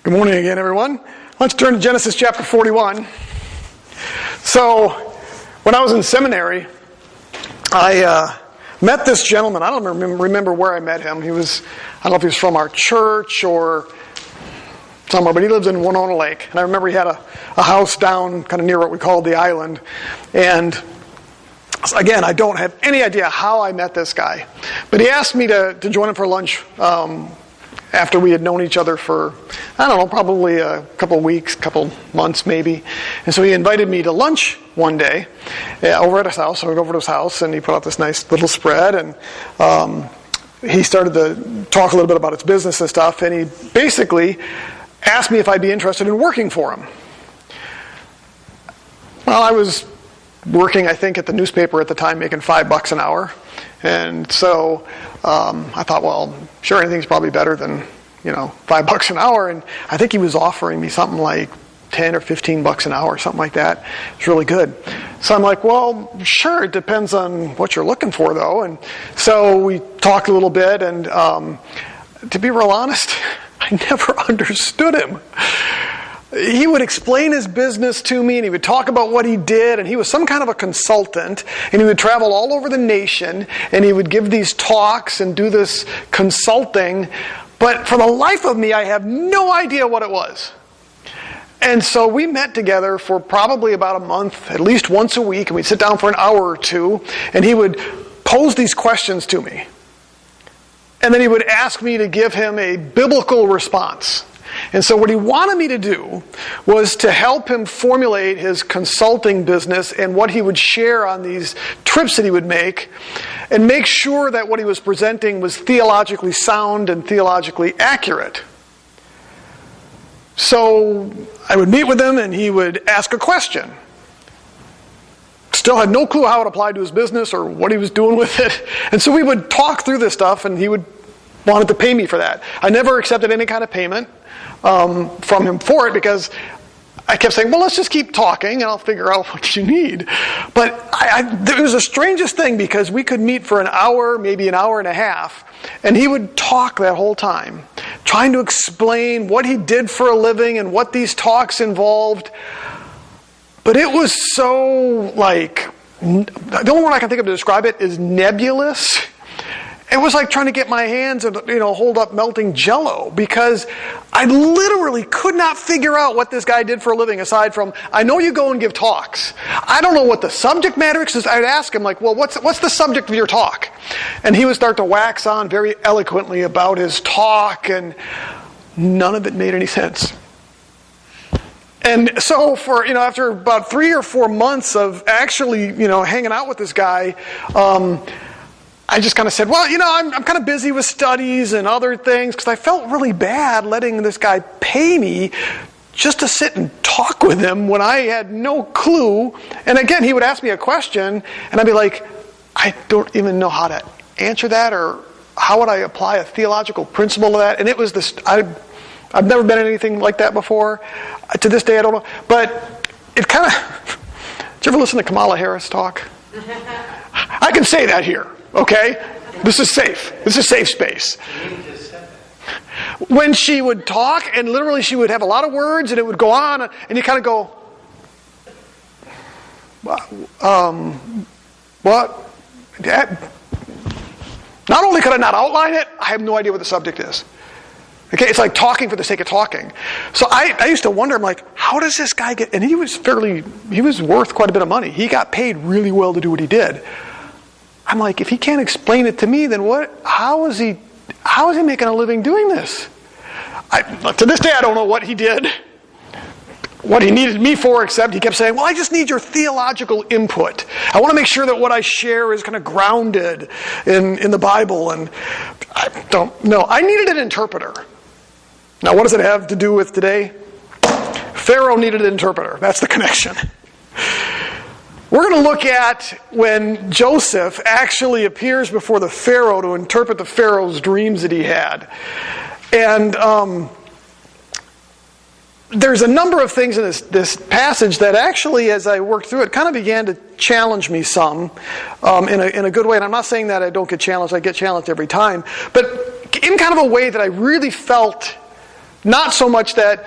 Good morning again, everyone. Let's turn to Genesis chapter 41. So, when I was in seminary, I met this gentleman. I don't remember where I met him. I don't know if he was from our church or somewhere, but he lives in Winona Lake. And I remember he had a house down kind of near what we called the island. And again, I don't have any idea how I met this guy. But he asked me to join him for lunch after we had known each other for, I don't know, probably a couple weeks, couple months maybe. And so he invited me to lunch one day over at his house. So I went over to his house and he put out this nice little spread, and he started to talk a little bit about his business and stuff, and he basically asked me if I'd be interested in working for him. Well, I was working, I think, at the newspaper at the time, making $5 an hour. And so I thought, well, sure, anything's probably better than, $5 an hour. And I think he was offering me something like $10 or $15 an hour, something like that. It's really good. So I'm like, well, sure, it depends on what you're looking for, though. And so we talked a little bit, and to be real honest, I never understood him. He would explain his business to me, and he would talk about what he did, and he was some kind of a consultant, and he would travel all over the nation, and he would give these talks and do this consulting, but for the life of me, I have no idea what it was. And so we met together for probably about a month, at least once a week, and we'd sit down for an hour or two, and he would pose these questions to me. And then he would ask me to give him a biblical response. And so what he wanted me to do was to help him formulate his consulting business and what he would share on these trips that he would make, and make sure that what he was presenting was theologically sound and theologically accurate. So I would meet with him and he would ask a question. Still had no clue how it applied to his business or what he was doing with it. And so we would talk through this stuff, and he wanted to pay me for that. I never accepted any kind of payment from him for it, because I kept saying, well, let's just keep talking and I'll figure out what you need. But it was the strangest thing, because we could meet for an hour, maybe an hour and a half, and he would talk that whole time, trying to explain what he did for a living and what these talks involved. But it was so the only word I can think of to describe it is nebulous. It was like trying to get my hands and hold up melting Jell-O, because I literally could not figure out what this guy did for a living, aside from, I know you go and give talks. I don't know what the subject matter is. I'd ask him, well, what's the subject of your talk? And he would start to wax on very eloquently about his talk, and none of it made any sense. And so after about 3 or 4 months of actually, hanging out with this guy, I just kind of said, well, I'm kind of busy with studies and other things, because I felt really bad letting this guy pay me just to sit and talk with him when I had no clue. And again, he would ask me a question, and I'd be like, I don't even know how to answer that, or how would I apply a theological principle to that? And it was this, I've never been in anything like that before. To this day, I don't know. But it kind of, did you ever listen to Kamala Harris talk? I can say that here. Okay? This is safe. This is safe space. When she would talk, and literally she would have a lot of words, and it would go on, and you kind of go, what? Not only could I not outline it, I have no idea what the subject is. Okay, it's like talking for the sake of talking. So I used to wonder, I'm like, how does this guy get, and he was worth quite a bit of money. He got paid really well to do what he did. I'm like, if he can't explain it to me, then how is he making a living doing this? To this day, I don't know what he did, what he needed me for, except he kept saying, well, I just need your theological input. I want to make sure that what I share is kind of grounded in the Bible. And I don't know. I needed an interpreter. Now, what does it have to do with today? Pharaoh needed an interpreter. That's the connection. We're going to look at when Joseph actually appears before the Pharaoh to interpret the Pharaoh's dreams that he had. And there's a number of things in this passage that actually, as I worked through it, kind of began to challenge me some in a good way. And I'm not saying that I don't get challenged. I get challenged every time. But in kind of a way that I really felt Not so much that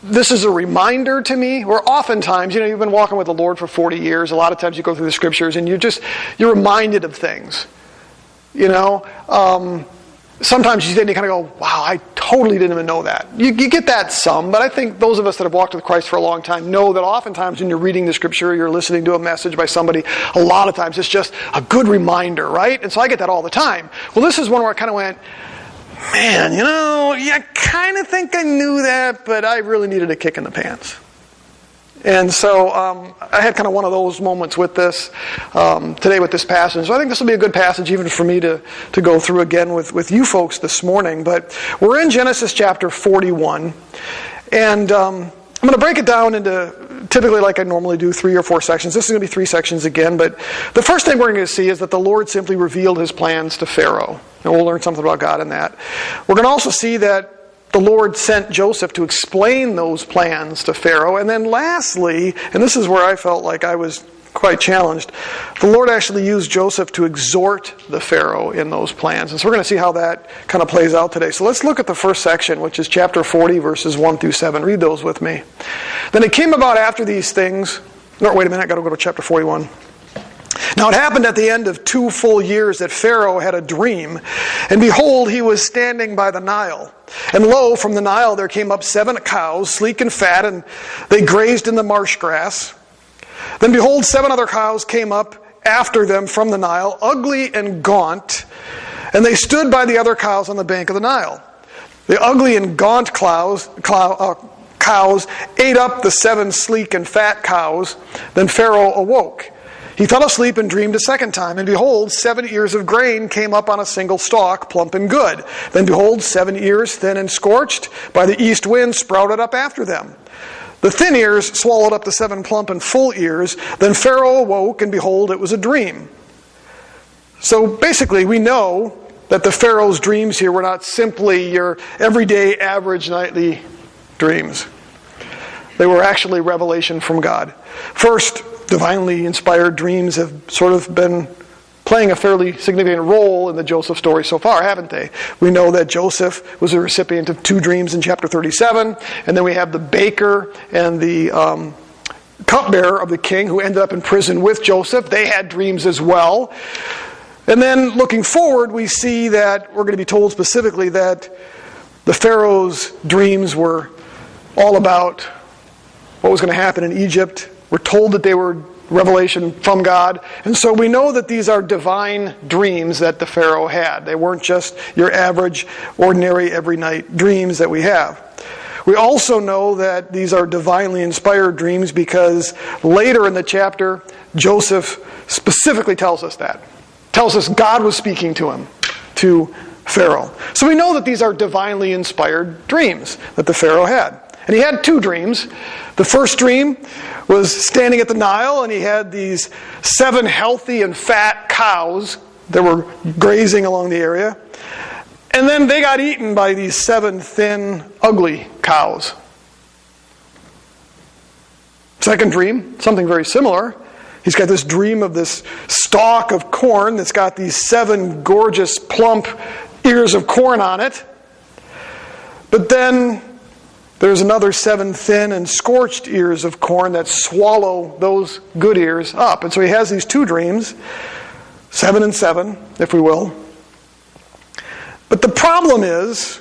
this is a reminder to me, or oftentimes, you've been walking with the Lord for 40 years. A lot of times you go through the scriptures and you're reminded of things. Sometimes you kind of go, wow, I totally didn't even know that. You get that some, but I think those of us that have walked with Christ for a long time know that oftentimes when you're reading the scripture, you're listening to a message by somebody, a lot of times it's just a good reminder, right? And so I get that all the time. Well, this is one where I kind of went, man, I kind of think I knew that, but I really needed a kick in the pants. And so I had kind of one of those moments with this today with this passage. So I think this will be a good passage even for me to go through again with you folks this morning. But we're in Genesis chapter 41. And I'm going to break it down into, typically like I normally do, 3 or 4 sections. This is going to be 3 sections again. But the first thing we're going to see is that the Lord simply revealed his plans to Pharaoh. And we'll learn something about God in that. We're going to also see that the Lord sent Joseph to explain those plans to Pharaoh. And then lastly, and this is where I felt like I was quite challenged, the Lord actually used Joseph to exhort the Pharaoh in those plans. And so we're going to see how that kind of plays out today. So let's look at the first section, which is chapter 40, verses 1 through 7. Read those with me. Then it came about after these things... No, wait a minute, I've got to go to chapter 41. Now it happened at the end of 2 full years that Pharaoh had a dream, and behold, he was standing by the Nile. And lo, from the Nile there came up 7 cows, sleek and fat, and they grazed in the marsh grass. Then behold, 7 other cows came up after them from the Nile, ugly and gaunt, and they stood by the other cows on the bank of the Nile. The ugly and gaunt cows ate up the 7 sleek and fat cows. Then Pharaoh awoke. He fell asleep and dreamed a second time, and behold, 7 ears of grain came up on a single stalk, plump and good. Then behold, 7 ears, thin and scorched, by the east wind sprouted up after them. The thin ears swallowed up the 7 plump and full ears. Then Pharaoh awoke, and behold, it was a dream. So basically, we know that the Pharaoh's dreams here were not simply your everyday, average, nightly dreams. They were actually revelation from God. First, divinely inspired dreams have sort of been playing a fairly significant role in the Joseph story so far, haven't they? We know that Joseph was a recipient of 2 dreams in chapter 37, and then we have the baker and the cupbearer of the king who ended up in prison with Joseph. They had dreams as well. And then looking forward, we see that we're going to be told specifically that the Pharaoh's dreams were all about what was going to happen in Egypt. We're told that they were revelation from God. And so we know that these are divine dreams that the Pharaoh had. They weren't just your average, ordinary, every night dreams that we have. We also know that these are divinely inspired dreams because later in the chapter, Joseph specifically tells us that. Tells us God was speaking to him, to Pharaoh. So we know that these are divinely inspired dreams that the Pharaoh had. And he had 2 dreams. The first dream was standing at the Nile, and he had these 7 healthy and fat cows that were grazing along the area. And then they got eaten by these 7 thin, ugly cows. Second dream, something very similar. He's got this dream of this stalk of corn that's got these 7 gorgeous, plump ears of corn on it. But then there's another 7 thin and scorched ears of corn that swallow those good ears up. And so he has these 2 dreams, 7 and 7, if we will. But the problem is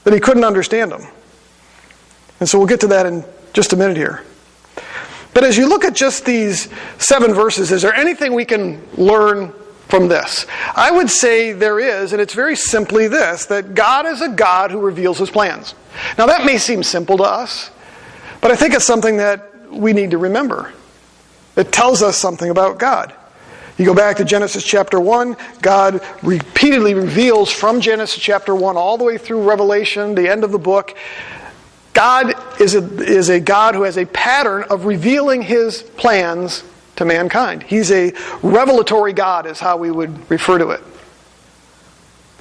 that he couldn't understand them. And so we'll get to that in just a minute here. But as you look at just these 7 verses, is there anything we can learn from this? I would say there is, and it's very simply this, that God is a God who reveals his plans. Now that may seem simple to us, but I think it's something that we need to remember. It tells us something about God. You go back to Genesis chapter 1, God repeatedly reveals from Genesis chapter 1 all the way through Revelation, the end of the book. God is a God who has a pattern of revealing his plans to mankind. He's a revelatory God is how we would refer to it.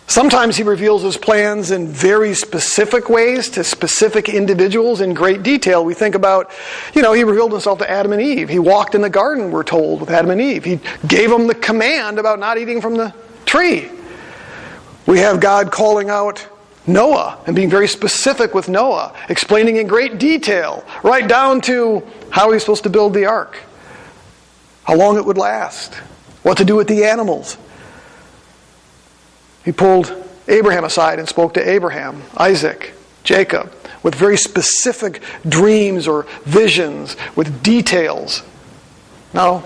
Sometimes he reveals his plans in very specific ways to specific individuals in great detail. We think about, he revealed himself to Adam and Eve. He walked in the garden, we're told, with Adam and Eve. He gave them the command about not eating from the tree. We have God calling out Noah, and being very specific with Noah, explaining in great detail, right down to how he's supposed to build the ark, how long it would last, what to do with the animals. He pulled Abraham aside and spoke to Abraham, Isaac, Jacob, with very specific dreams or visions, with details. Now,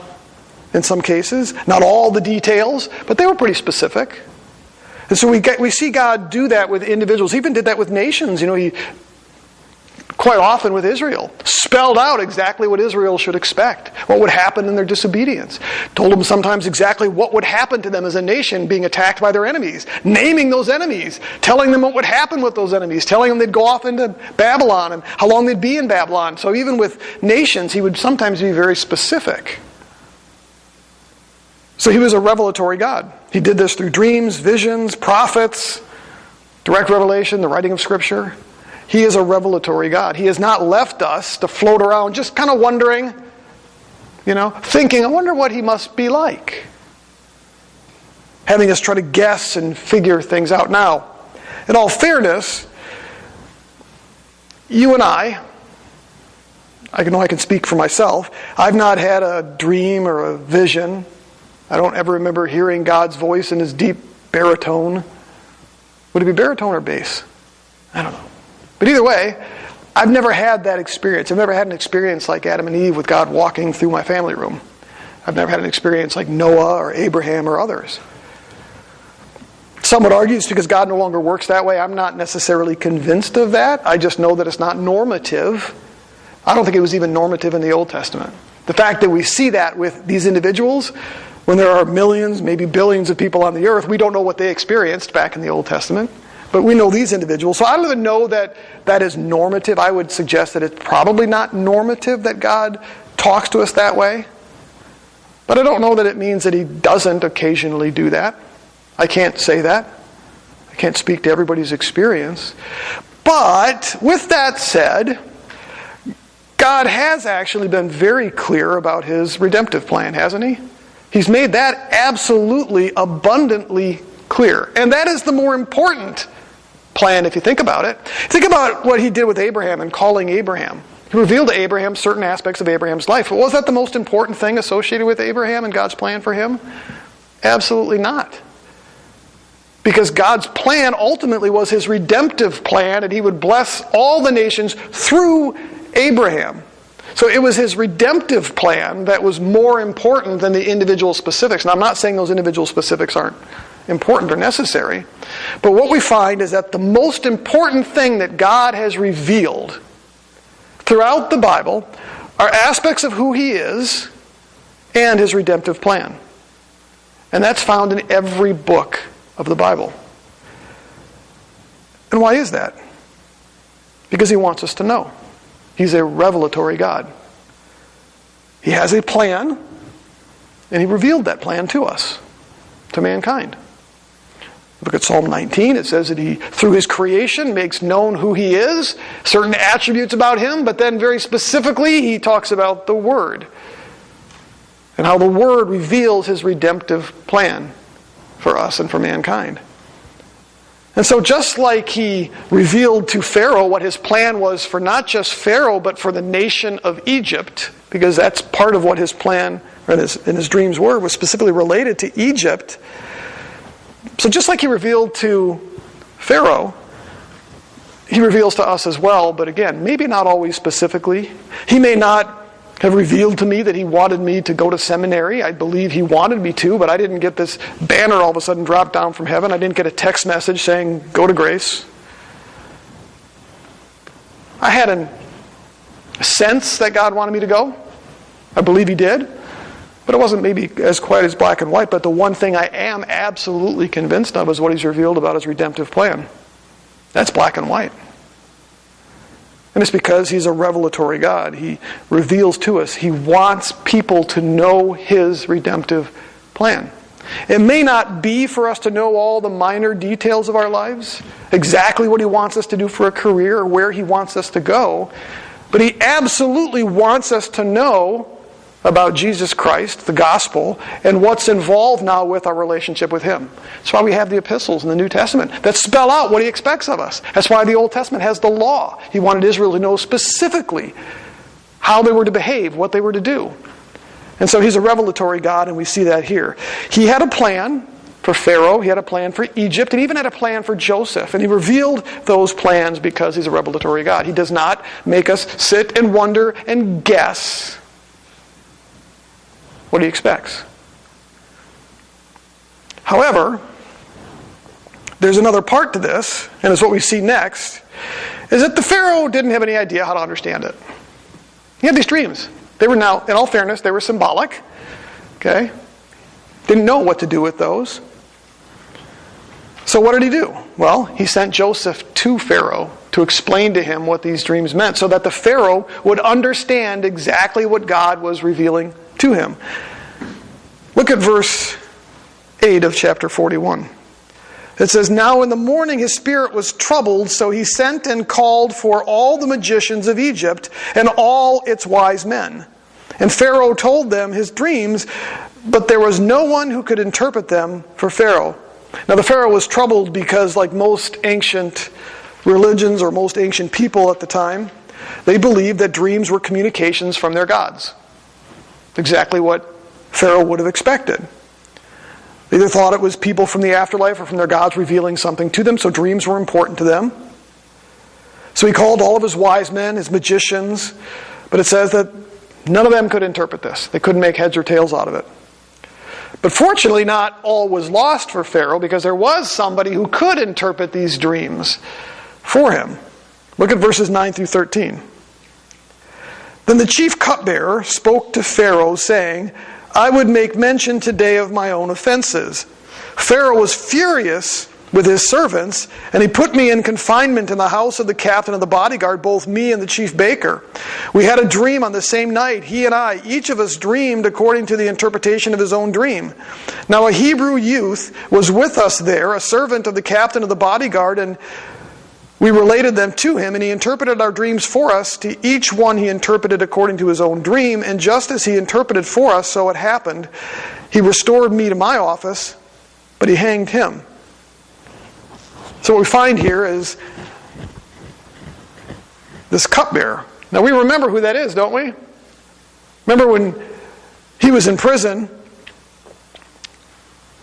in some cases, not all the details, but they were pretty specific. And so we see God do that with individuals. He even did that with nations. He quite often with Israel spelled out exactly what Israel should expect, what would happen in their disobedience. Told them sometimes exactly what would happen to them as a nation being attacked by their enemies, naming those enemies, telling them what would happen with those enemies, telling them they'd go off into Babylon and how long they'd be in Babylon. So even with nations, he would sometimes be very specific. So he was a revelatory God. He did this through dreams, visions, prophets, direct revelation, the writing of Scripture. He is a revelatory God. He has not left us to float around just kind of wondering, thinking, I wonder what he must be like. Having us try to guess and figure things out. Now, in all fairness, you and I know I can speak for myself. I've not had a dream or a vision. I don't ever remember hearing God's voice in his deep baritone. Would it be baritone or bass? I don't know. But either way, I've never had that experience. I've never had an experience like Adam and Eve with God walking through my family room. I've never had an experience like Noah or Abraham or others. Some would argue it's because God no longer works that way. I'm not necessarily convinced of that. I just know that it's not normative. I don't think it was even normative in the Old Testament. The fact that we see that with these individuals, when there are millions, maybe billions of people on the earth, we don't know what they experienced back in the Old Testament. But we know these individuals. So I don't even know that that is normative. I would suggest that it's probably not normative that God talks to us that way. But I don't know that it means that he doesn't occasionally do that. I can't say that. I can't speak to everybody's experience. But with that said, God has actually been very clear about his redemptive plan, hasn't he? He's made that absolutely abundantly clear. And that is the more important plan if you think about it. Think about what he did with Abraham and calling Abraham. He revealed to Abraham certain aspects of Abraham's life. But was that the most important thing associated with Abraham and God's plan for him? Absolutely not. Because God's plan ultimately was his redemptive plan, and he would bless all the nations through Abraham. So it was his redemptive plan that was more important than the individual specifics. Now, I'm not saying those individual specifics aren't important or necessary, but what we find is that the most important thing that God has revealed throughout the Bible are aspects of who he is and his redemptive plan. And that's found in every book of the Bible. And why is that? Because he wants us to know. He's a revelatory God. He has a plan, and he revealed that plan to us, to mankind. Look at Psalm 19. It says that he, through his creation, makes known who he is, certain attributes about him, but then very specifically he talks about the Word and how the Word reveals his redemptive plan for us and for mankind. And so just like he revealed to Pharaoh what his plan was for not just Pharaoh, but for the nation of Egypt, because that's part of what his plan and his dreams were, was specifically related to Egypt. So just like he revealed to Pharaoh, he reveals to us as well, but again, maybe not always specifically. He may not have revealed to me that he wanted me to go to seminary. I believe he wanted me to, but I didn't get this banner all of a sudden drop down from heaven. I didn't get a text message saying, go to Grace. I had a sense that God wanted me to go. I believe he did. But it wasn't maybe as quite as black and white, but the one thing I am absolutely convinced of is what he's revealed about his redemptive plan. That's black and white. And it's because he's a revelatory God. He reveals to us. He wants people to know his redemptive plan. It may not be for us to know all the minor details of our lives, exactly what he wants us to do for a career or where he wants us to go, but he absolutely wants us to know about Jesus Christ, the gospel, and what's involved now with our relationship with Him. That's why we have the epistles in the New Testament that spell out what He expects of us. That's why the Old Testament has the law. He wanted Israel to know specifically how they were to behave, what they were to do. And so He's a revelatory God, and we see that here. He had a plan for Pharaoh, He had a plan for Egypt, and even had a plan for Joseph. And He revealed those plans because He's a revelatory God. He does not make us sit and wonder and guess what He expects. However, there's another part to this, and it's what we see next, is that the Pharaoh didn't have any idea how to understand it. He had these dreams. They were now, in all fairness, they were symbolic. Okay? Didn't know what to do with those. So what did he do? Well, he sent Joseph to Pharaoh to explain to him what these dreams meant, so that the Pharaoh would understand exactly what God was revealing to him. Look at verse 8 of chapter 41. It says, "Now in the morning his spirit was troubled, so he sent and called for all the magicians of Egypt and all its wise men. And Pharaoh told them his dreams, but there was no one who could interpret them for Pharaoh." Now the Pharaoh was troubled because, like most ancient religions or most ancient people at the time, they believed that dreams were communications from their gods. Exactly what Pharaoh would have expected. They either thought it was people from the afterlife or from their gods revealing something to them, so dreams were important to them. So he called all of his wise men, his magicians, but it says that none of them could interpret this. They couldn't make heads or tails out of it. But fortunately, not all was lost for Pharaoh, because there was somebody who could interpret these dreams for him. Look at verses 9 through 13. "Then the chief cupbearer spoke to Pharaoh, saying, 'I would make mention today of my own offenses. Pharaoh was furious with his servants, and he put me in confinement in the house of the captain of the bodyguard, both me and the chief baker. We had a dream on the same night, he and I. Each of us dreamed according to the interpretation of his own dream. Now a Hebrew youth was with us there, a servant of the captain of the bodyguard, and we related them to him, and he interpreted our dreams for us. To each one he interpreted according to his own dream, and just as he interpreted for us, so it happened. He restored me to my office, but he hanged him.'" So what we find here is this cupbearer. Now we remember who that is, don't we? Remember when he was in prison,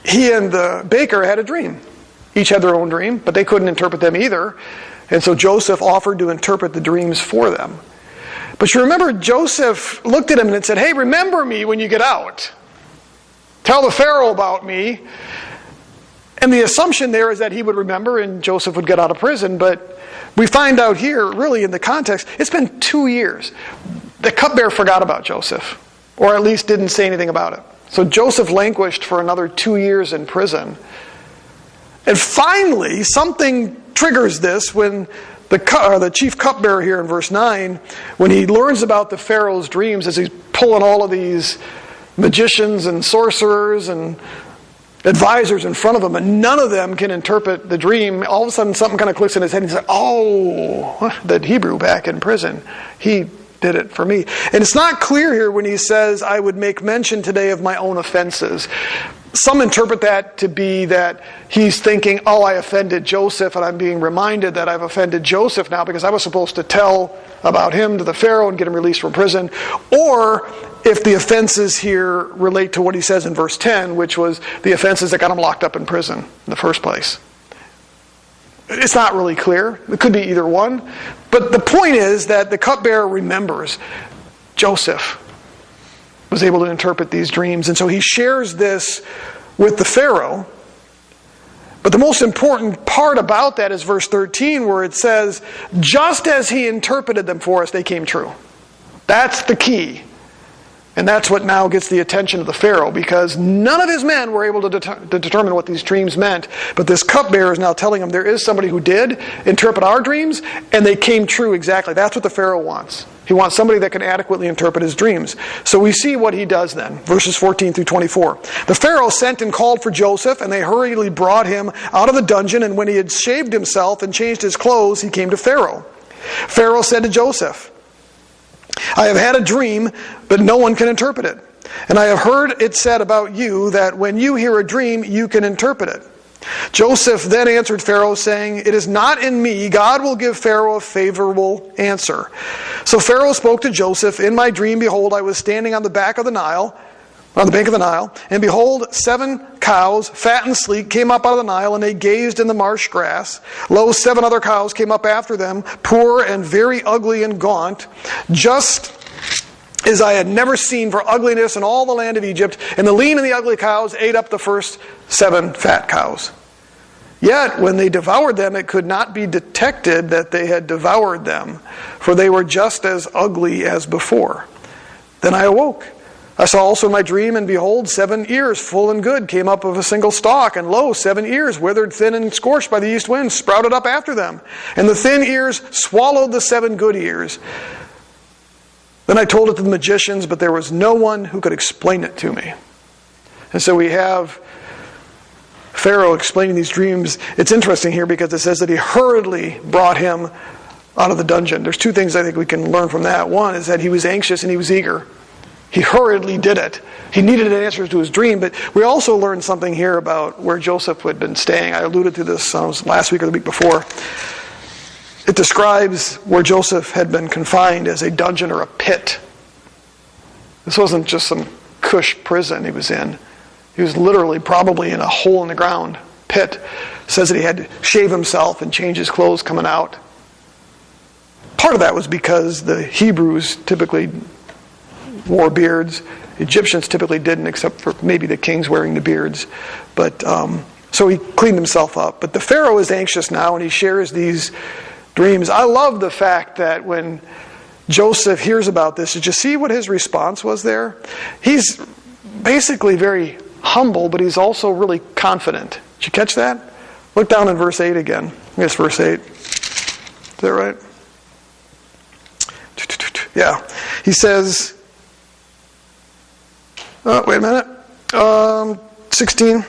he and the baker had a dream. Each had their own dream, but they couldn't interpret them either. And so Joseph offered to interpret the dreams for them. But you remember Joseph looked at him and said, "Hey, remember me when you get out. Tell the Pharaoh about me." And the assumption there is that he would remember and Joseph would get out of prison. But we find out here, really in the context, it's been 2 years. The cupbearer forgot about Joseph, or at least didn't say anything about it. So Joseph languished for another 2 years in prison. And finally, something triggers this when the chief cupbearer here in verse 9, when he learns about the Pharaoh's dreams, as he's pulling all of these magicians and sorcerers and advisors in front of him, and none of them can interpret the dream. All of a sudden something kind of clicks in his head, and he's like, "Oh, that Hebrew back in prison, he did it for me." And it's not clear here when he says, "I would make mention today of my own offenses." Some interpret that to be that he's thinking, "Oh, I offended Joseph, and I'm being reminded that I've offended Joseph now because I was supposed to tell about him to the Pharaoh and get him released from prison." Or if the offenses here relate to what he says in verse 10, which was the offenses that got him locked up in prison in the first place. It's not really clear. It could be either one. But the point is that the cupbearer remembers Joseph was able to interpret these dreams. And so he shares this with the Pharaoh. But the most important part about that is verse 13, where it says, "Just as he interpreted them for us, they came true." That's the key. And that's what now gets the attention of the Pharaoh, because none of his men were able to determine what these dreams meant. But this cupbearer is now telling him there is somebody who did interpret our dreams, and they came true exactly. That's what the Pharaoh wants. He wants somebody that can adequately interpret his dreams. So we see what he does then. Verses 14 through 24. "The Pharaoh sent and called for Joseph, and they hurriedly brought him out of the dungeon. And when he had shaved himself and changed his clothes, he came to Pharaoh. Pharaoh said to Joseph, I have had a dream, but no one can interpret it. And I have heard it said about you that when you hear a dream, you can interpret it. Joseph then answered Pharaoh, saying, It is not in me. God will give Pharaoh a favorable answer. So Pharaoh spoke to Joseph, In my dream, behold, I was standing on the bank of the Nile, and behold, 7 cows, fat and sleek, came up out of the Nile, and they gazed in the marsh grass. Lo, 7 other cows came up after them, poor and very ugly and gaunt, just as I had never seen for ugliness in all the land of Egypt, and the lean and the ugly cows ate up the first 7 fat cows. Yet, when they devoured them, it could not be detected that they had devoured them, for they were just as ugly as before. Then I awoke. I saw also in my dream, and behold, 7 ears, full and good, came up of a single stalk, and lo, 7 ears, withered, thin, and scorched by the east wind, sprouted up after them. And the thin ears swallowed the 7 good ears. Then I told it to the magicians, but there was no one who could explain it to me. And so we have Pharaoh explaining these dreams. It's interesting here because it says that he hurriedly brought him out of the dungeon. There's 2 things I think we can learn from that. One is that he was anxious and he was eager. He hurriedly did it. He needed an answer to his dream, but we also learned something here about where Joseph had been staying. I alluded to this last week or the week before. It describes where Joseph had been confined as a dungeon or a pit. This wasn't just some cush prison he was in. He was literally probably in a hole in the ground pit. It says that he had to shave himself and change his clothes coming out. Part of that was because the Hebrews typically wore beards. Egyptians typically didn't, except for maybe the kings wearing the beards. But so he cleaned himself up. But the Pharaoh is anxious now, and he shares these dreams. I love the fact that when Joseph hears about this, did you see what his response was there? He's basically very humble, but he's also really confident. Did you catch that? Look down in verse 8 again. I guess verse 8. Is that right? Yeah. He says, wait a minute. 16.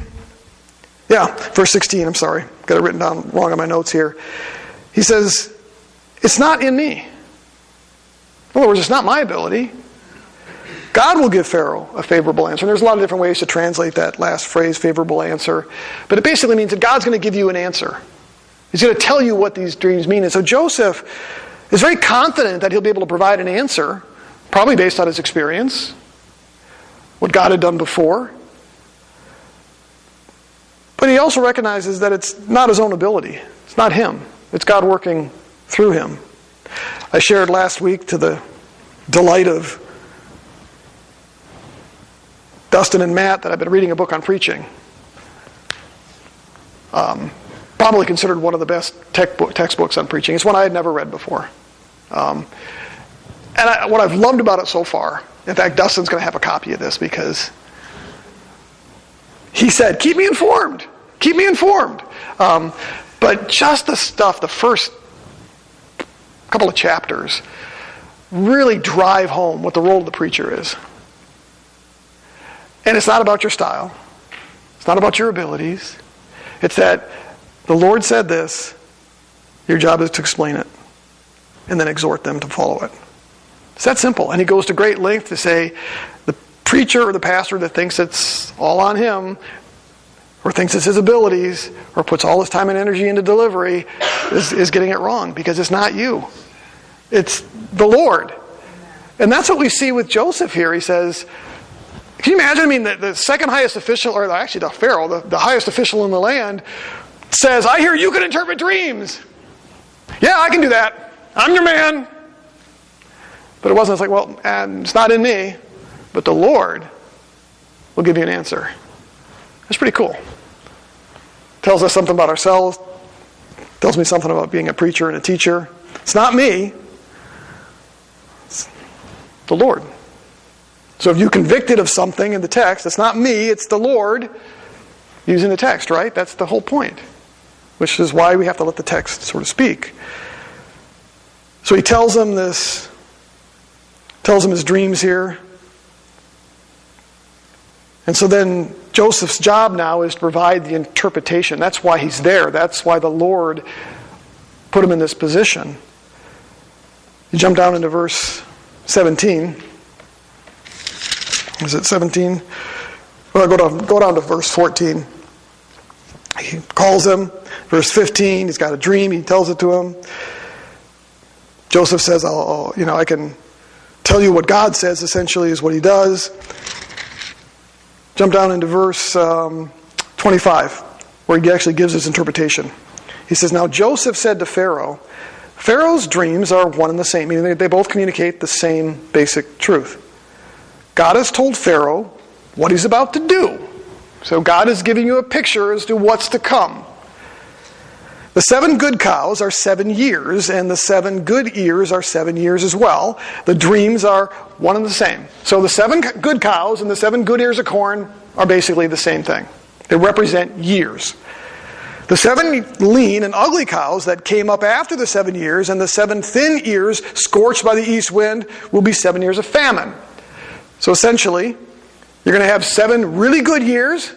Yeah, verse 16, I'm sorry. Got it written down wrong on my notes here. He says, it's not in me. In other words, it's not my ability. God will give Pharaoh a favorable answer. And there's a lot of different ways to translate that last phrase, favorable answer. But it basically means that God's going to give you an answer. He's going to tell you what these dreams mean. And so Joseph is very confident that he'll be able to provide an answer, probably based on his experience, what God had done before. But he also recognizes that it's not his own ability. It's not him. It's God working through him. I shared last week, to the delight of Dustin and Matt, that I've been reading a book on preaching. Probably considered one of the best textbooks on preaching. It's one I had never read before. What I've loved about it so far, in fact, Dustin's going to have a copy of this because he said, keep me informed. Keep me informed. But just the stuff, the first couple of chapters, really drive home what the role of the preacher is. And it's not about your style. It's not about your abilities. It's that the Lord said this, your job is to explain it, and then exhort them to follow it. It's that simple. And he goes to great length to say the preacher or the pastor that thinks it's all on him, or thinks it's his abilities, or puts all his time and energy into delivery, is getting it wrong, because it's not you. It's the Lord. And that's what we see with Joseph here. He says, can you imagine? I mean, the second highest official, or actually the Pharaoh, the highest official in the land, says, I hear you can interpret dreams. Yeah, I can do that. I'm your man. But it wasn't. It's like, well, it's not in me, but the Lord will give you an answer. That's pretty cool. Tells us something about ourselves. Tells me something about being a preacher and a teacher. It's not me. It's the Lord. So if you're convicted of something in the text, it's not me, it's the Lord using the text, right? That's the whole point. Which is why we have to let the text sort of speak. So he tells him this, tells him his dreams here. And so then Joseph's job now is to provide the interpretation. That's why he's there. That's why the Lord put him in this position. You jump down into verse 17. Is it 17? Well, go down to verse 14. He calls him. Verse 15, he's got a dream. He tells it to him. Joseph says, I can tell you what God says, essentially, is what he does. Jump down into verse 25, where he actually gives his interpretation. He says, now Joseph said to Pharaoh, Pharaoh's dreams are one and the same, meaning they both communicate the same basic truth. God has told Pharaoh what he's about to do. So God is giving you a picture as to what's to come. The 7 good cows are 7 years, and the 7 good ears are 7 years as well. The dreams are one and the same. So the 7 good cows and the 7 good ears of corn are basically the same thing. They represent years. The 7 lean and ugly cows that came up after the 7 years and the 7 thin ears scorched by the east wind will be 7 years of famine. So essentially, you're going to have 7 really good years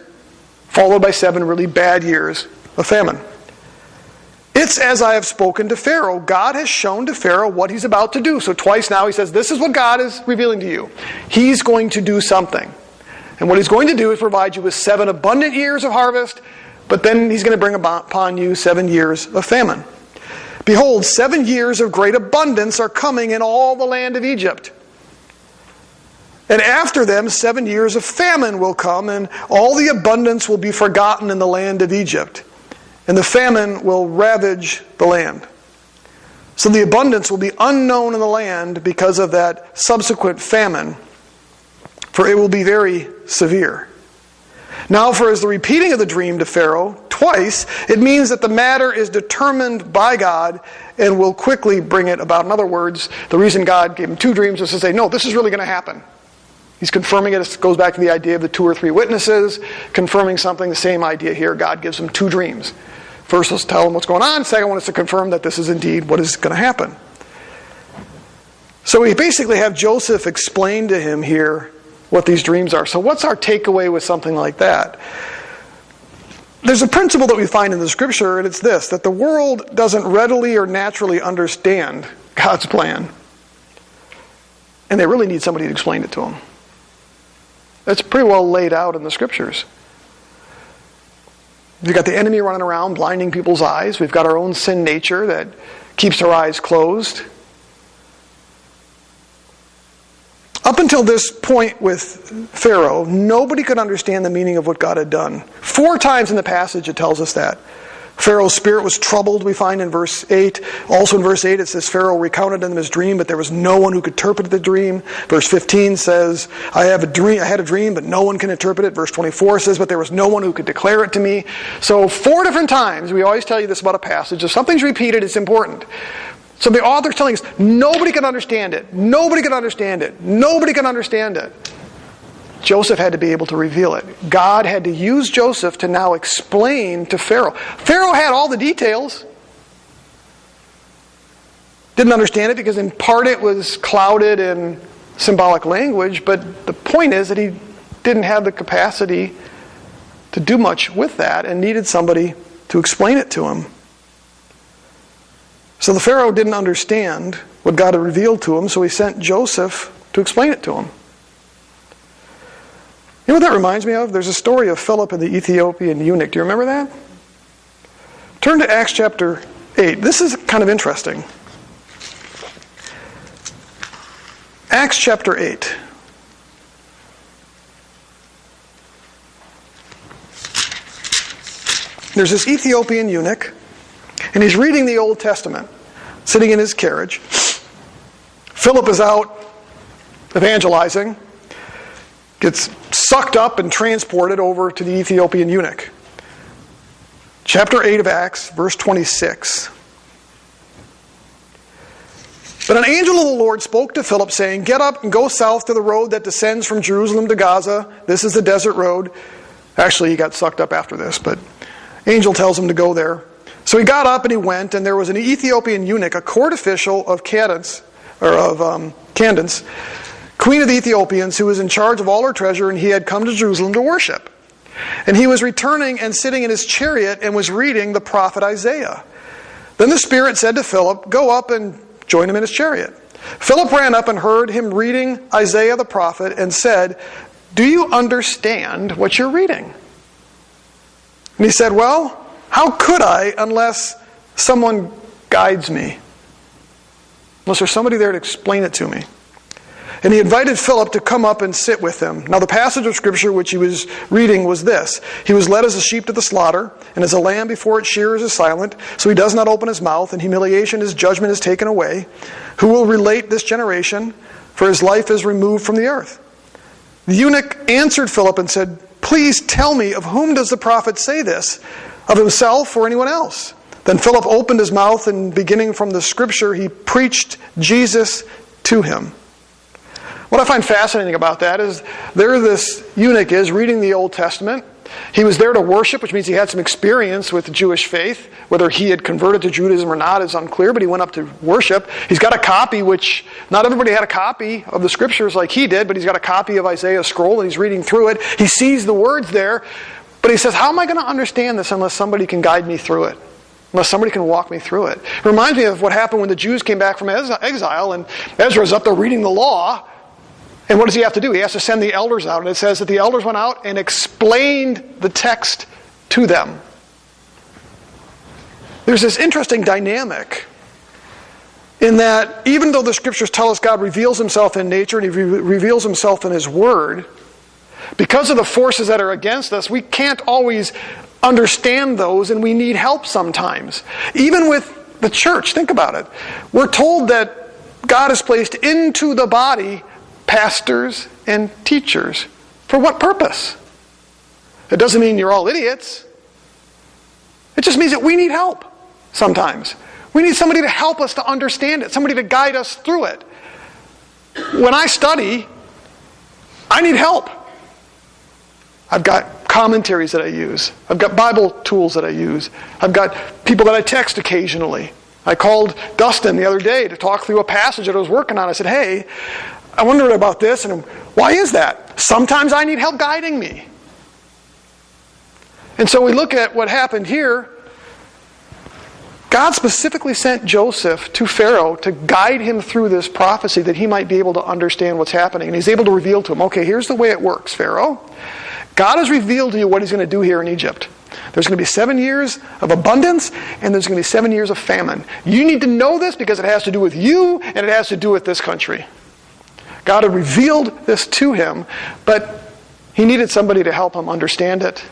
followed by 7 really bad years of famine. It's as I have spoken to Pharaoh. God has shown to Pharaoh what he's about to do. So twice now he says, this is what God is revealing to you. He's going to do something. And what he's going to do is provide you with 7 abundant years of harvest, but then he's going to bring upon you 7 years of famine. Behold, 7 years of great abundance are coming in all the land of Egypt. And after them 7 years of famine will come, and all the abundance will be forgotten in the land of Egypt. And the famine will ravage the land. So the abundance will be unknown in the land because of that subsequent famine, for it will be very severe. Now, for as the repeating of the dream to Pharaoh twice, it means that the matter is determined by God and will quickly bring it about. In other words, the reason God gave him 2 dreams was to say, no, this is really going to happen. He's confirming it. It goes back to the idea of the 2 or 3 witnesses, confirming something. The same idea here. God gives him 2 dreams. First, let's tell him what's going on. Second one is to confirm that this is indeed what is going to happen. So we basically have Joseph explain to him here what these dreams are. So what's our takeaway with something like that? There's a principle that we find in the Scripture, and it's this, that the world doesn't readily or naturally understand God's plan. And they really need somebody to explain it to them. That's pretty well laid out in the Scriptures. We've got the enemy running around blinding people's eyes. We've got our own sin nature that keeps our eyes closed. Up until this point with Pharaoh, nobody could understand the meaning of what God had done. 4 times in the passage it tells us that. Pharaoh's spirit was troubled, we find in verse 8. Also in verse 8 it says Pharaoh recounted to them his dream, but there was no one who could interpret the dream. Verse 15 says, I had a dream, but no one can interpret it. Verse 24 says, but there was no one who could declare it to me. So 4 different times, we always tell you this about a passage. If something's repeated, it's important. So the author's telling us, nobody can understand it. Nobody can understand it. Nobody can understand it. Joseph had to be able to reveal it. God had to use Joseph to now explain to Pharaoh. Pharaoh had all the details. Didn't understand it because in part it was clouded in symbolic language, but the point is that he didn't have the capacity to do much with that and needed somebody to explain it to him. So the Pharaoh didn't understand what God had revealed to him, so he sent Joseph to explain it to him. You know what that reminds me of? There's a story of Philip and the Ethiopian eunuch. Do you remember that? Turn to Acts chapter 8. This is kind of interesting. Acts chapter 8. There's this Ethiopian eunuch, and he's reading the Old Testament, sitting in his carriage. Philip is out evangelizing, gets sucked up and transported over to the Ethiopian eunuch. Chapter 8 of Acts, verse 26. But an angel of the Lord spoke to Philip, saying, get up and go south to the road that descends from Jerusalem to Gaza. This is the desert road. Actually, he got sucked up after this, but angel tells him to go there. So he got up and he went, and there was an Ethiopian eunuch, a court official of Candace, queen of the Ethiopians, who was in charge of all her treasure, and he had come to Jerusalem to worship. And he was returning and sitting in his chariot and was reading the prophet Isaiah. Then the Spirit said to Philip, go up and join him in his chariot. Philip ran up and heard him reading Isaiah the prophet and said, "Do you understand what you're reading?" And he said, "Well, how could I unless someone guides me? Unless there's somebody there to explain it to me." And he invited Philip to come up and sit with him. Now the passage of Scripture which he was reading was this: "He was led as a sheep to the slaughter, and as a lamb before its shearers is silent, so he does not open his mouth. In humiliation his judgment is taken away. Who will relate this generation? For his life is removed from the earth." The eunuch answered Philip and said, "Please tell me, of whom does the prophet say this? Of himself or anyone else?" Then Philip opened his mouth, and beginning from the Scripture, he preached Jesus to him. What I find fascinating about that is there this eunuch is reading the Old Testament. He was there to worship, which means he had some experience with the Jewish faith. Whether he had converted to Judaism or not is unclear, but he went up to worship. He's got a copy, which not everybody had a copy of the Scriptures like he did, but he's got a copy of Isaiah's scroll, and he's reading through it. He sees the words there, but he says, "How am I going to understand this unless somebody can guide me through it? Unless somebody can walk me through it?" It reminds me of what happened when the Jews came back from exile, and Ezra's up there reading the law. And what does he have to do? He has to send the elders out. And it says that the elders went out and explained the text to them. There's this interesting dynamic in that even though the Scriptures tell us God reveals himself in nature and he reveals himself in his word, because of the forces that are against us, we can't always understand those, and we need help sometimes. Even with the church, think about it. We're told that God has placed into the body pastors and teachers. For what purpose? It doesn't mean you're all idiots. It just means that we need help sometimes. We need somebody to help us to understand it, somebody to guide us through it. When I study, I need help. I've got commentaries that I use. I've got Bible tools that I use. I've got people that I text occasionally. I called Dustin the other day to talk through a passage that I was working on. I said, "Hey, I wondered about this, and why is that?" Sometimes I need help guiding me. And so we look at what happened here. God specifically sent Joseph to Pharaoh to guide him through this prophecy that he might be able to understand what's happening. And he's able to reveal to him, "Okay, here's the way it works, Pharaoh. God has revealed to you what he's going to do here in Egypt. There's going to be 7 years of abundance, and there's going to be 7 years of famine. You need to know this because it has to do with you, and it has to do with this country." God had revealed this to him, but he needed somebody to help him understand it.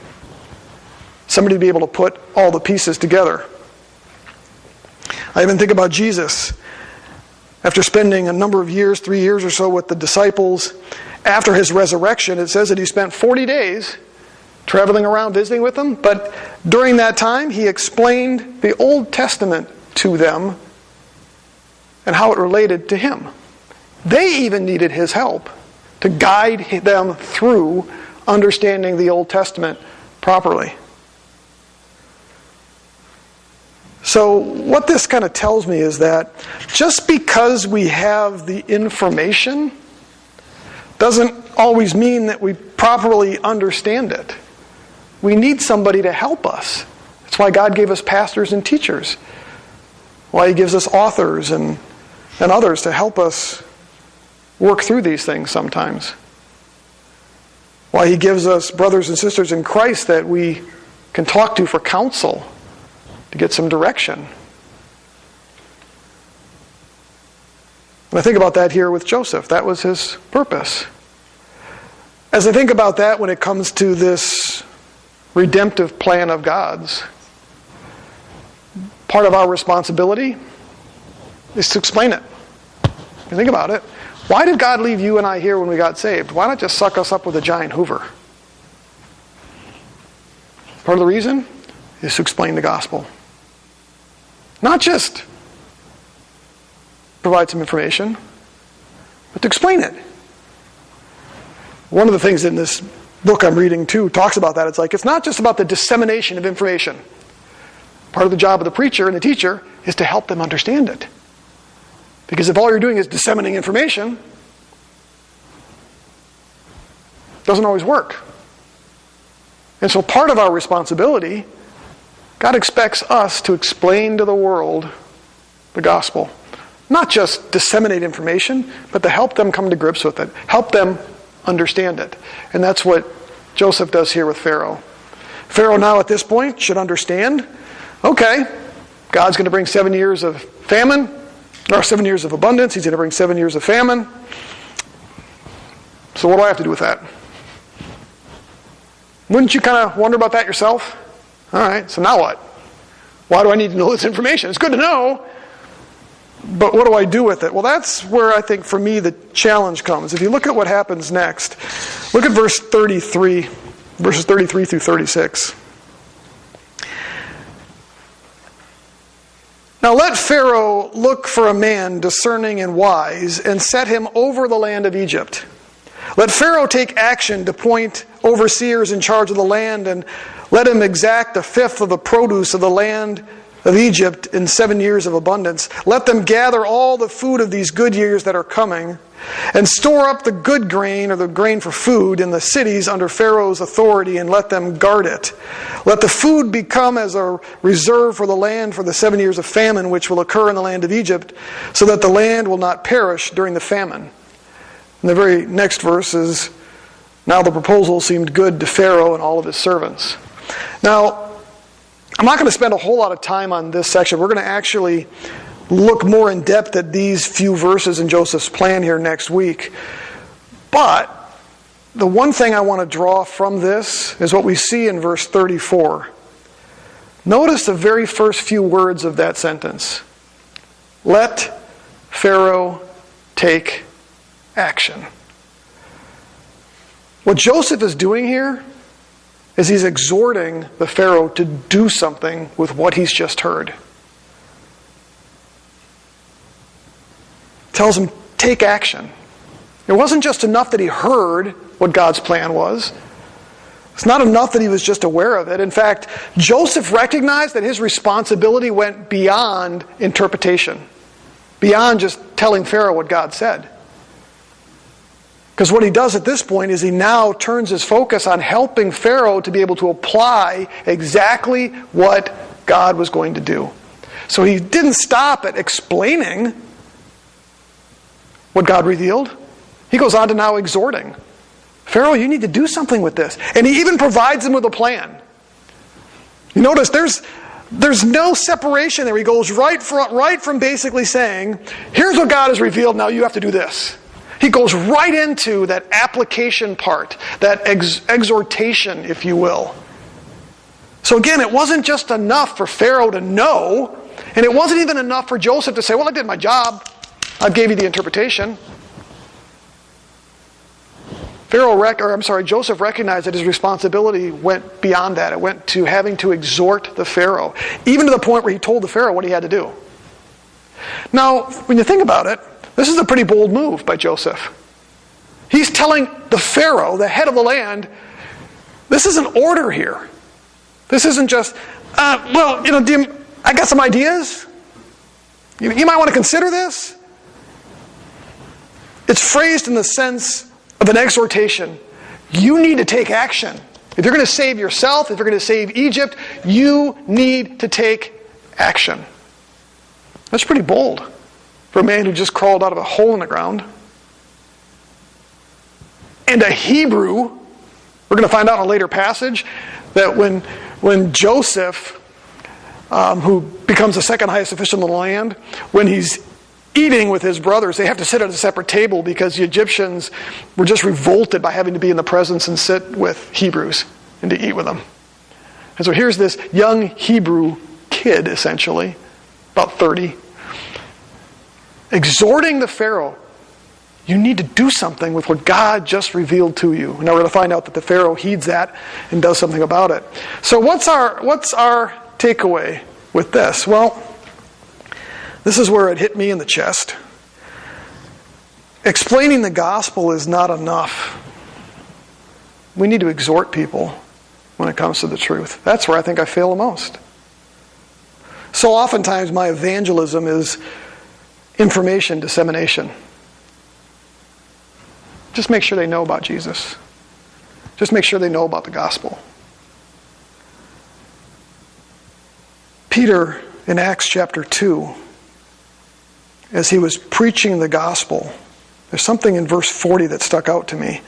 Somebody to be able to put all the pieces together. I even think about Jesus. After spending a number of years, 3 years or so, with the disciples, after his resurrection, it says that he spent 40 days traveling around visiting with them, but during that time he explained the Old Testament to them and how it related to him. They even needed his help to guide them through understanding the Old Testament properly. So what this kind of tells me is that just because we have the information doesn't always mean that we properly understand it. We need somebody to help us. That's why God gave us pastors and teachers. Why he gives us authors and others to help us work through these things sometimes. Why he gives us brothers and sisters in Christ that we can talk to for counsel, to get some direction. And I think about that here with Joseph. That was his purpose. As I think about that when it comes to this redemptive plan of God's, part of our responsibility is to explain it. You think about it. Why did God leave you and I here when we got saved? Why not just suck us up with a giant Hoover? Part of the reason is to explain the gospel. Not just provide some information, but to explain it. One of the things in this book I'm reading too talks about that. It's not just about the dissemination of information. Part of the job of the preacher and the teacher is to help them understand it. Because if all you're doing is disseminating information, it doesn't always work. And so part of our responsibility, God expects us to explain to the world the gospel. Not just disseminate information, but to help them come to grips with it. Help them understand it. And that's what Joseph does here with Pharaoh. Pharaoh now at this point should understand, okay, God's going to bring 7 years of famine, or 7 years of abundance. He's going to bring 7 years of famine. So what do I have to do with that? Wouldn't you kind of wonder about that yourself? All right, so now what? Why do I need to know this information? It's good to know, but what do I do with it? Well, that's where I think for me the challenge comes. If you look at what happens next, look at verse 33, verses 33 through 36. Now let Pharaoh look for a man discerning and wise, and set him over the land of Egypt. Let Pharaoh take action to appoint overseers in charge of the land, and let him exact 1/5 of the produce of the land of Egypt in 7 years of abundance. Let them gather all the food of these good years that are coming, and store up the good grain, or the grain for food, in the cities under Pharaoh's authority, and let them guard it. Let the food become as a reserve for the land for the 7 years of famine which will occur in the land of Egypt, so that the land will not perish during the famine. And the very next verse is, now the proposal seemed good to Pharaoh and all of his servants. Now, I'm not going to spend a whole lot of time on this section. We're going to actually look more in depth at these few verses in Joseph's plan here next week. But the one thing I want to draw from this is what we see in verse 34. Notice the very first few words of that sentence. Let Pharaoh take action. What Joseph is doing here is he's exhorting the Pharaoh to do something with what he's just heard. Tells him, take action. It wasn't just enough that he heard what God's plan was. It's not enough that he was just aware of it. In fact, Joseph recognized that his responsibility went beyond interpretation, beyond just telling Pharaoh what God said. Because what he does at this point is he now turns his focus on helping Pharaoh to be able to apply exactly what God was going to do. So he didn't stop at explaining what God revealed. He goes on to now exhorting. Pharaoh, you need to do something with this. And he even provides him with a plan. You notice there's no separation there. He goes right from basically saying, here's what God has revealed, now you have to do this. He goes right into that application part, that exhortation, if you will. So again, it wasn't just enough for Pharaoh to know, and it wasn't even enough for Joseph to say, well, I did my job. I gave you the interpretation. Joseph recognized that his responsibility went beyond that. It went to having to exhort the Pharaoh, even to the point where he told the Pharaoh what he had to do. Now, when you think about it, this is a pretty bold move by Joseph. He's telling the Pharaoh, the head of the land, this is an order here. This isn't just, I got some ideas. You might want to consider this. It's phrased in the sense of an exhortation. You need to take action. If you're going to save yourself, if you're going to save Egypt, you need to take action. That's pretty bold for a man who just crawled out of a hole in the ground. And a Hebrew, we're going to find out in a later passage, that when Joseph, who becomes the second highest official in the land, when he's eating with his brothers, they have to sit at a separate table because the Egyptians were just revolted by having to be in the presence and sit with Hebrews and to eat with them. And so here's this young Hebrew kid, essentially, about 30, exhorting the Pharaoh, you need to do something with what God just revealed to you. And now we're going to find out that the Pharaoh heeds that and does something about it. So what's our takeaway with this? Well, this is where it hit me in the chest. Explaining the gospel is not enough. We need to exhort people when it comes to the truth. That's where I think I fail the most. So oftentimes my evangelism is information dissemination. Just make sure they know about Jesus. Just make sure they know about the gospel. Peter, in Acts chapter 2, as he was preaching the gospel, there's something in verse 40 that stuck out to me.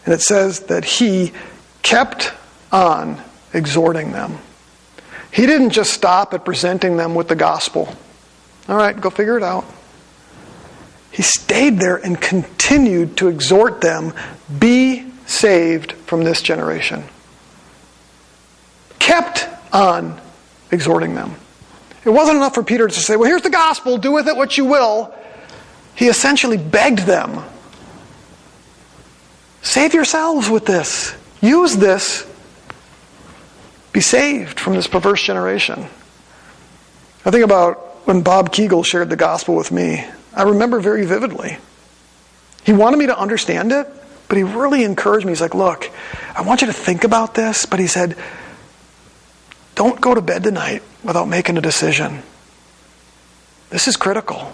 And it says that he kept on exhorting them. He didn't just stop at presenting them with the gospel. All right, go figure it out. He stayed there and continued to exhort them, be saved from this generation. Kept on exhorting them. It wasn't enough for Peter to say, well, here's the gospel, do with it what you will. He essentially begged them, save yourselves with this. Use this. Be saved from this perverse generation. I think about when Bob Keegle shared the gospel with me. I remember very vividly. He wanted me to understand it, but he really encouraged me. He's like, look, I want you to think about this, but he said, don't go to bed tonight without making a decision. This is critical.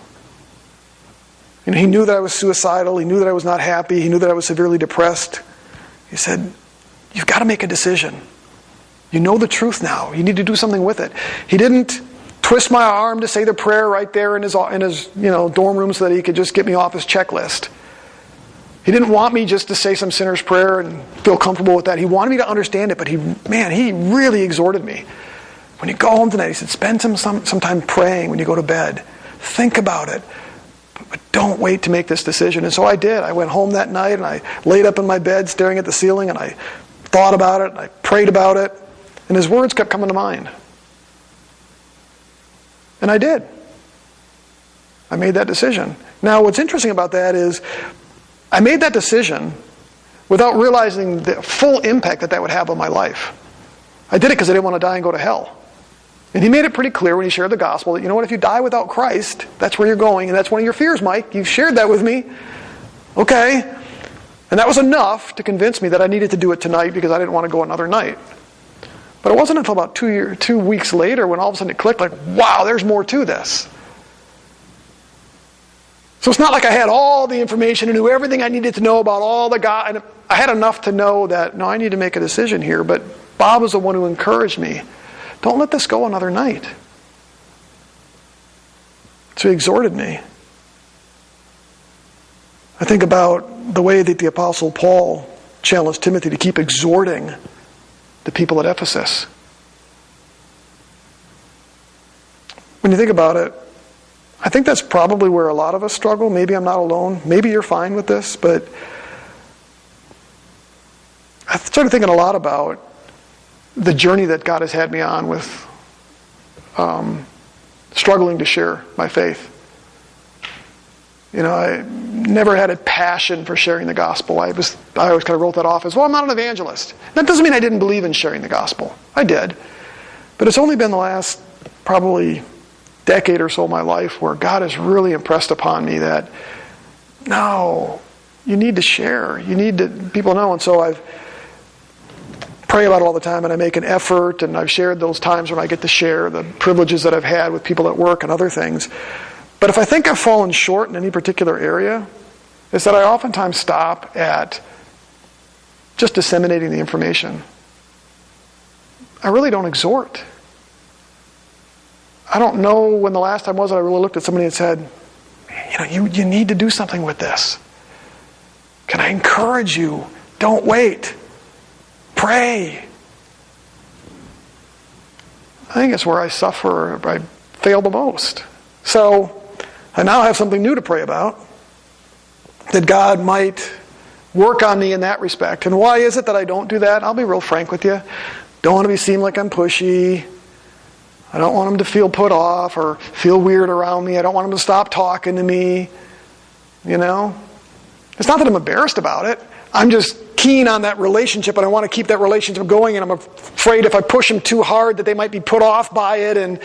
He knew that I was suicidal. He knew that I was not happy. He knew that I was severely depressed. He said, you've got to make a decision. You know the truth now. You need to do something with it. He didn't twist my arm to say the prayer right there in his dorm room so that he could just get me off his checklist. He didn't want me just to say some sinner's prayer and feel comfortable with that. He wanted me to understand it, but he really exhorted me. When you go home tonight, he said, spend some time praying when you go to bed. Think about it. But don't wait to make this decision. And so I did. I went home that night and I laid up in my bed staring at the ceiling and I thought about it and I prayed about it. And his words kept coming to mind. And I did. I made that decision. Now, what's interesting about that is I made that decision without realizing the full impact that would have on my life. I did it because I didn't want to die and go to hell. And he made it pretty clear when he shared the gospel that, you know what, if you die without Christ, that's where you're going, and that's one of your fears, Mike. You've shared that with me. Okay. And that was enough to convince me that I needed to do it tonight because I didn't want to go another night. But it wasn't until about 2 weeks later when all of a sudden it clicked, like, wow, there's more to this. So it's not like I had all the information and knew everything I needed to know about all the God. I had enough to know that, no, I need to make a decision here. But Bob was the one who encouraged me. Don't let this go another night. So he exhorted me. I think about the way that the Apostle Paul challenged Timothy to keep exhorting the people at Ephesus. When you think about it, I think that's probably where a lot of us struggle. Maybe I'm not alone. Maybe you're fine with this, but I started thinking a lot about the journey that God has had me on with struggling to share my faith. I never had a passion for sharing the gospel. I always kind of wrote that off as, well, I'm not an evangelist. That doesn't mean I didn't believe in sharing the gospel. I did. But it's only been the last probably decade or so of my life where God has really impressed upon me that, no, you need to share. You need to people know. And so I've pray about it all the time, and I make an effort, and I've shared those times when I get to share the privileges that I've had with people at work and other things. But if I think I've fallen short in any particular area, it's that I oftentimes stop at just disseminating the information. I really don't exhort. I don't know when the last time was that I really looked at somebody and said, you need to do something with this. Can I encourage you? Don't wait. Pray. I think it's where I suffer, I fail the most. So, I now have something new to pray about, that God might work on me in that respect. And why is it that I don't do that? I'll be real frank with you. Don't want to be seen like I'm pushy. I don't want them to feel put off or feel weird around me. I don't want them to stop talking to me. It's not that I'm embarrassed about it. I'm just keen on that relationship, and I want to keep that relationship going, and I'm afraid if I push them too hard that they might be put off by it, and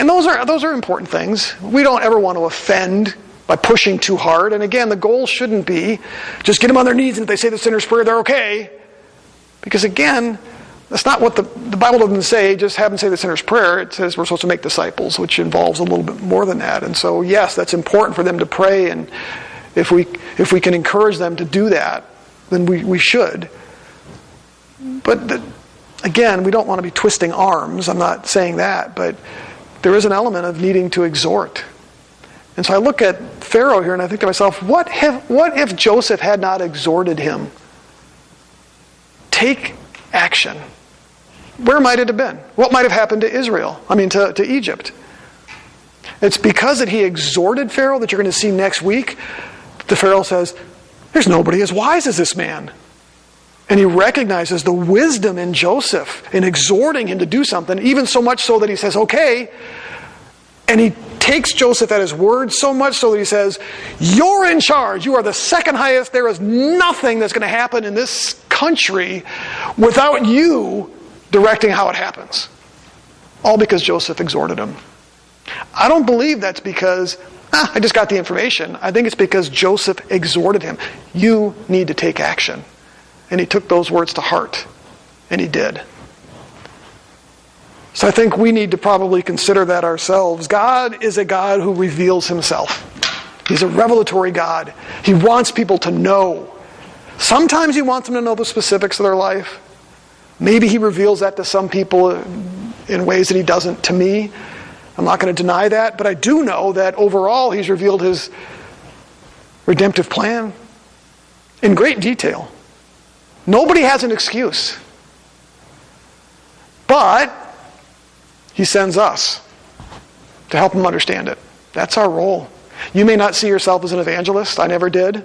those are important things. We don't ever want to offend by pushing too hard. And again, the goal shouldn't be just get them on their knees, and if they say the sinner's prayer, they're okay. Because again, that's not what the Bible doesn't say, just have them say the sinner's prayer. It says we're supposed to make disciples, which involves a little bit more than that. And so, yes, that's important for them to pray, and if we can encourage them to do that, then we should. But again, we don't want to be twisting arms. I'm not saying that, but there is an element of needing to exhort. And so I look at Pharaoh here and I think to myself, what if Joseph had not exhorted him? Take action. Where might it have been? What might have happened to Israel? To Egypt. It's because that he exhorted Pharaoh that you're going to see next week. The Pharaoh says, there's nobody as wise as this man. And he recognizes the wisdom in Joseph in exhorting him to do something, even so much so that he says, okay. And he takes Joseph at his word so much so that he says, you're in charge. You are the second highest. There is nothing that's going to happen in this country without you directing how it happens. All because Joseph exhorted him. I don't believe that's because, I just got the information. I think it's because Joseph exhorted him. You need to take action. And he took those words to heart. And he did. So I think we need to probably consider that ourselves. God is a God who reveals himself. He's a revelatory God. He wants people to know. Sometimes he wants them to know the specifics of their life. Maybe he reveals that to some people in ways that he doesn't to me. I'm not going to deny that. But I do know that overall he's revealed his redemptive plan in great detail. Nobody has an excuse. But he sends us to help him understand it. That's our role. You may not see yourself as an evangelist. I never did.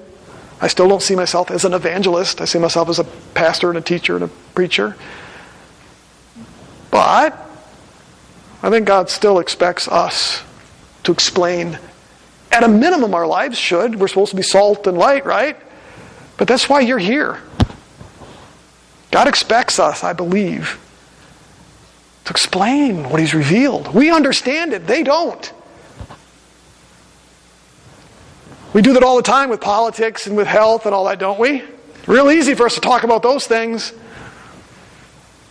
I still don't see myself as an evangelist. I see myself as a pastor and a teacher and a preacher. But I think God still expects us to explain. At a minimum, our lives should. We're supposed to be salt and light, right? But that's why you're here. God expects us, I believe, to explain what he's revealed. We understand it. They don't. We do that all the time with politics and with health and all that, don't we? Real easy for us to talk about those things.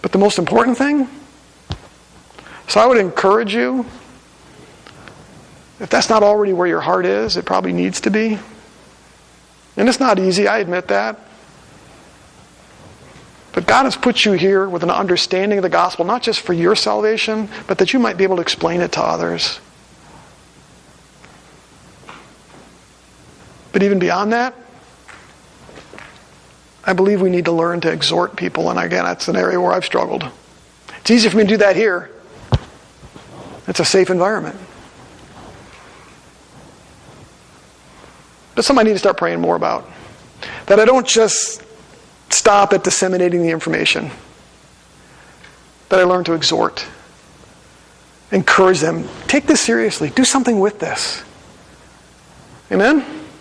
But the most important thing? So I would encourage you, if that's not already where your heart is, it probably needs to be. And it's not easy, I admit that. But God has put you here with an understanding of the gospel, not just for your salvation, but that you might be able to explain it to others. But even beyond that, I believe we need to learn to exhort people. And again, that's an area where I've struggled. It's easy for me to do that here. It's a safe environment. But something I need to start praying more about. That I don't just stop at disseminating the information. That I learn to exhort. Encourage them. Take this seriously. Do something with this. Amen?